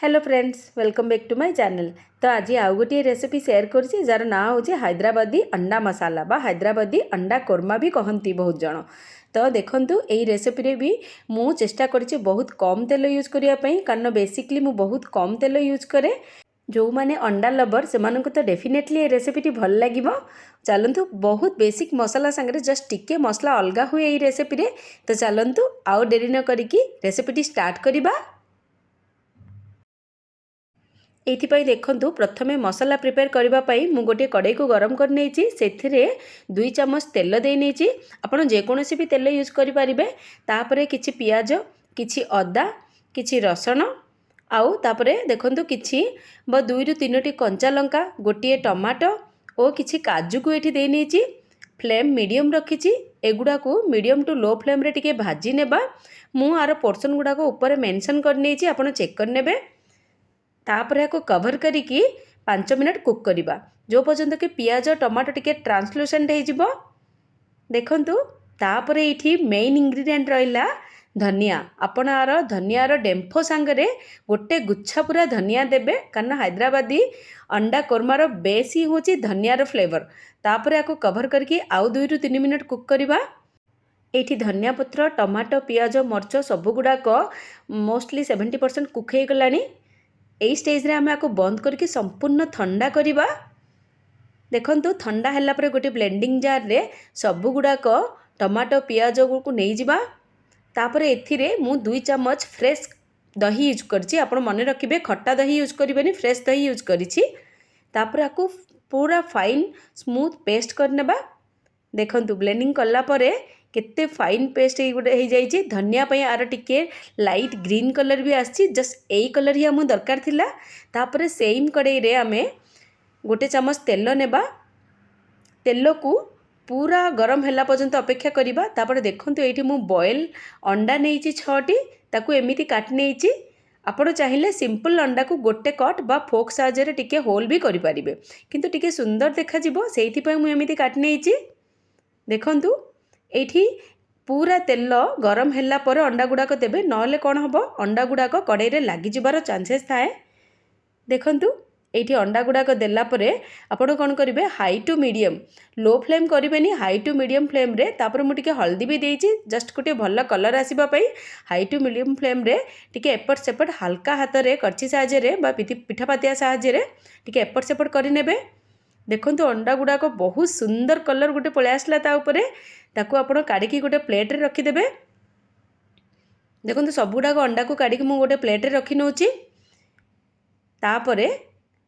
Hello friends, welcome back to my channel. तो आज आउ गोटे रेसिपी शेयर करुँची जार ना हूँ हैदराबादी अंडा मसाला बा हैदराबादी अंडा कोरमा भी कहती बहुत जन। तो देखंतु यही रेसिपी भी मु चेष्टा करी बहुत कम तेल यूज करने कारण बेसिकली मु बहुत कम तेल यूज करे। जो मैंने अंडा लवर से तो डेफिनेटली ये रेसिपी भल लगे। चलतु बहुत बेसिक मसला सांगे जस्ट टिके मसला अलग हुए यही रेसिपी। तो चलतु आउ डेरी न करिकी रेसिपी स्टार्ट करवा। ये देखंतु प्रथमे मसला प्रिपेयर करने मु गोटे कड़ाई को गरम कर नहीं से 2 चम्मच तेल दे नहीं। आपड़ जेकोसी भी तेल यूज करें। तापर किछि पियाज, किछि अदा, किछि रसुण आउ तापरे देखंतु किछि 2 ରୁ 3ଟି कंचा लंका, गोटे टमाटो और किछि काजू को ये दे नहीं। फ्लेम मीडियम रखी एगुड़ा को मीडियम टू लो फ्लेम रे टिके भाजी नेबा। मु आर पोर्शन गुड़ा को ऊपर मेंशन कर नहीं आपड़ चेक कर नेबे। तापर या कवर करिकी 5 मिनट कुक करवा जो पर्यंत कि पियाज टमाटो टिके ट्रांसलूसेंट हो। देखंतु तापर ये मेन इंग्रेडिएंट रहा धनिया। आपण आर धनियार डेम्फो सांगरे गोटे गुच्छा पूरा धनिया देबे कारण हैदराबादी अंडा कोरमार बेस ही होची धनियार फ्लेवर। तापर या कवर करके आउ 2 ରୁ 3 मिनट कुक करवा। एठी धनिया पत्र, टमाटो, पियाज, मरच सब गुड़ाक मोस्टली 70% कुक हो गलानी। यही स्टेज रे आम आपको बंद करके संपूर्ण ठंडा करवा। देखंतु ठंडा हैला परे गोटे ब्लेंडिंग जार रे सब गुड़ाक टमाटो पियाज को नहीं जिबा। तापर एथिरे मु 2 चम्मच फ्रेश दही यूज करछि। आपण मने रखिबे खट्टा दही यूज करिबेनी, फ्रेश दही यूज करिछि। तापर आपको पूरा फाइन स्मूथ पेस्ट करनेबा। देखंतु ब्लेंडिंग कला परे केते फाइन पेस्ट हो जाइए। धनिया पई आर टिके लाइट ग्रीन कलर भी आछि। जस्ट यही कलर ही आम दरकार थिला। तापर सेम कड़ाई रे आमे गोटे चम्मच तेल नेबा। तेल को पूरा गरम हैला पर्यंत अपेक्षा करिबा। तापर देखंतु एठी मु बॉयल अंडा नेइछि 6टी ताकू एमिति काट नेइछि। आपण चाहिए सिंपल अंडा को गोटे कट बा फोक साहाय्य टिके होल भी करि परिबे किंतु टिके सुंदर देखा जिवो सेहिथि पई मु एमिति काट नेइछि। देखंतु एठी पूरा तेल गरम हैला पर अंडा गुड़ाक देबे नले कौन हम अंडा गुड़ाक कड़ाई रे लागी जिबार चांसेस थाए। देखंतु एठी अंडा गुड़ाक देला परे आपण कौन करिवे high to medium, low flame करिवेनी, हाई टू मीडियम फ्लेम रे। तापर मु टिके हल्दी भी देइछि जस्ट गोटे भल कलर आसीबा पई। हाई टू मीडियम फ्लेम रे टिके एपट सेपट हल्का हाथ रे करछि साहाय्य रे बा पिठापातिया साहाय्य रे टिके एपट सेपट करि नेबे। देखंतु अंडा गुड़ाक बहुत सुंदर कलर गोटे पळे आसला ता उपरे ताकू आपण काढ़ी गोटे प्लेट रे रखिदेबे। देखंतु सब गुड़ाक अंडा को काढ़ी मु गोटे प्लेट रे रखी नउछि। तापरे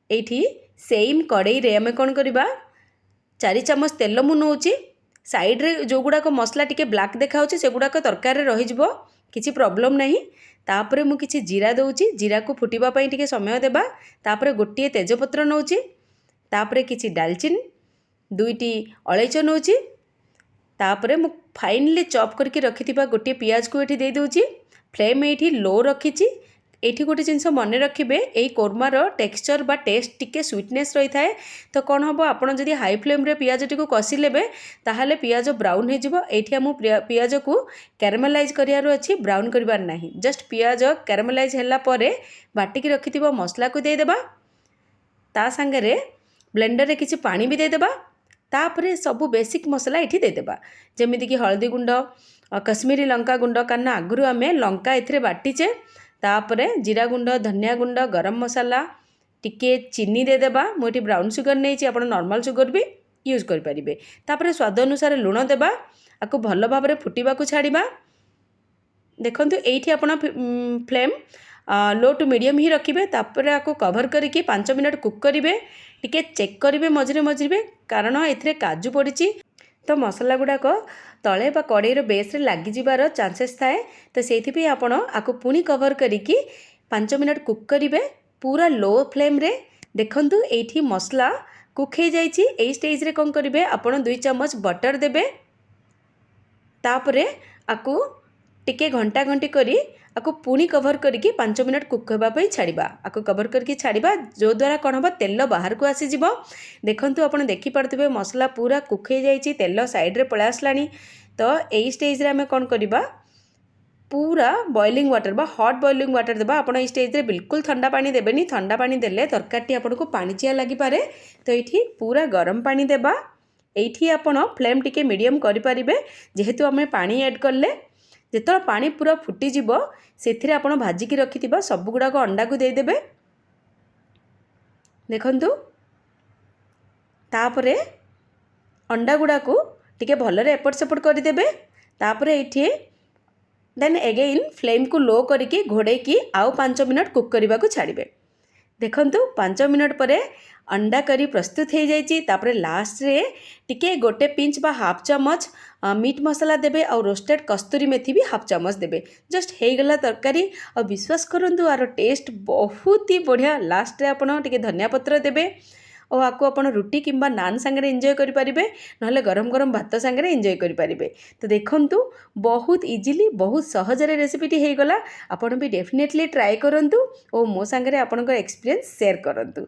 एठी सेम कड़ाई रे आमे कोन करबा 4 चम्मच तेल मु नउछि। साइड रे जो गुड़ाक मसला टिके ब्लैक देखा होछि से गुड़ाक तरकारी रे रहि जिवो, किछि प्रॉब्लम नहीं। तापरे मु किछि जीरा दउछि, जीरा को फुटिबा पई टिके समय देबा। तापरे गोटिए तेजपत्र नउछि। तापरे किछि दालचीनी, 2टी अलैच नउछि। तापरे मु फाइनली चॉप करके रखिथिबा गोटे पियाज को एठी दे दउछि। फ्लेम एठी लो रखिछि। एठी गोटे जिनस मने रखिबे एई कोरमार टेक्सचर बा टेस्ट टिके स्वीटनेस रही थाए। तो कौन हम आपण जदि हाई फ्लेम रे पियाज टी को कसी लेबे ताहाले पियाज ब्राउन हो जिवो। एठी हम पियाज को कैरामेलाइज करियारो अछि, ब्राउन करिवार नाही। जस्ट पियाज कैरामेलाइज हैला परे बाटिकी रखिथिबा मसला को दे देबा। ता संगे रे ब्लेंडर रे किछि पानी भी दे देबा। तापरे सबू बेसिक मसला ये देदेबा जमीती कि हल्दी गुंड, कश्मीरी लंका गुंड कारण आगु आम लंका ए बाटिचे। तापरे जीरा गुंड, धनिया गुंड, गरम मसाला, टिके चीनी देदेबा। मुझे ब्राउन सुगर नहीं आप नॉर्मल सुगर भी यूज करें। तापरे स्वाद अनुसार लुण देबा। आपको भल भाव में फुटवा को छाड़िबा। देखंतु एठी आपण फ्लेम लो टू मीडियम ही रखिबे। तापर आपको कवर करके 5 मिनट कुक करेंगे। टिके चेक करेंगे मझे मझे कारण एथिरे काजू पड़ी तो मसला गुड़ाक तले बा कड़ाईर बेस लगी जिबार चांसेस थाए। तो से आपण आपको पुणी कवर करके 5 मिनट कुक करेंगे पूरा लो फ्लेम रे। देखंतु एठी मसला कुक हो जाइए। यही स्टेज रे कौन करेंगे आपण 2 चम्मच बटर देबे। तापरे आपको टिके घंटा घंटी करी आपको पुणी कवर करके 5 मिनट कुक होगापी छाड़िबा। आपको कवर करके छाड़िबा जो द्वारा कौन हम तेल बाहर को आसीज। देखंतु आपण देखि पारथिबे मसला पूरा कुक हो जाइए, तेल साइड रे पळे आसलानी। तो यही स्टेज रे आमे कौन करबा पूरा बॉइलिंग वाटर बा हॉट बॉइलिंग वाटर देबा। आपण ए स्टेज रे बिल्कुल ठंडा पानी देबेनी, ठंडा पानी देले तरकारीटी आपको पाणिचिया लगी पारे। तो ये पूरा गरम पानी देबा। एठी आपण फ्लेम टिके मीडियम करि परिबे, जेहेतु आमे पानी ऐड करले। जेतो पानी पूरा फुटी जिवो सेथिरे आपण भाजिकी रखिथिबा सब गुडा को अंडा को दे देबे। देखंतु तापरे अंडा गुडा को टिके भलरे एपट सेपट कर देबे। तापरे एठी देन अगेन फ्लेम को लो करके घोड़े आउ 5 मिनट कुक करने को छाड़े। देखंतु 5 मिनट पर अंडा करी प्रस्तुत हो जाइए। तापरे लास्ट रे टिके गोटे पिंच बा हाफ चमच मीट मसला देबे और रोस्टेड कस्तूरी मेथी भी हाफ चमच देबे। जस्ट हो गला तरकारी और विश्वास करंतु आर टेस्ट बहुत ही बढ़िया। लास्ट रे आपण टिके धनिया पत्र देबे और आपको आपण रुटी किंबा नान सांगे एंजॉय करें, ना गरम गरम भात सांगे एंजॉय करें। तो देखंतु बहुत इजीली बहुत सहजरे रेसिपीटी हो गला। आपण भी डेफिनेटली ट्राए करंतु और मो सांगे आपण एक्सपीरियंस शेयर करंतु।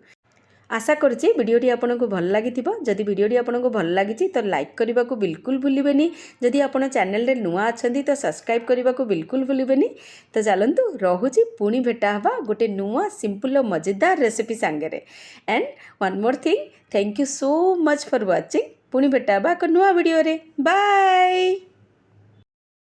आशा करुँची वीडियोटी आपको भल लगी। जदि वीडियोटी आपको भल लगी तो लाइक करने को बिल्कुल भूलें। जदि आप चैनल रे नुआ अच्छा तो सब्सक्राइब करने को बिल्कुल भूलें। तो चलतु रोचे पुणी भेटा हवा गोटे नुआ सिंपल और मजेदार रेसिपी सांगे। And one more thing, thank you so much for watching. पुणी भेटा हवा एक नुआ वीडियो रे। बाय।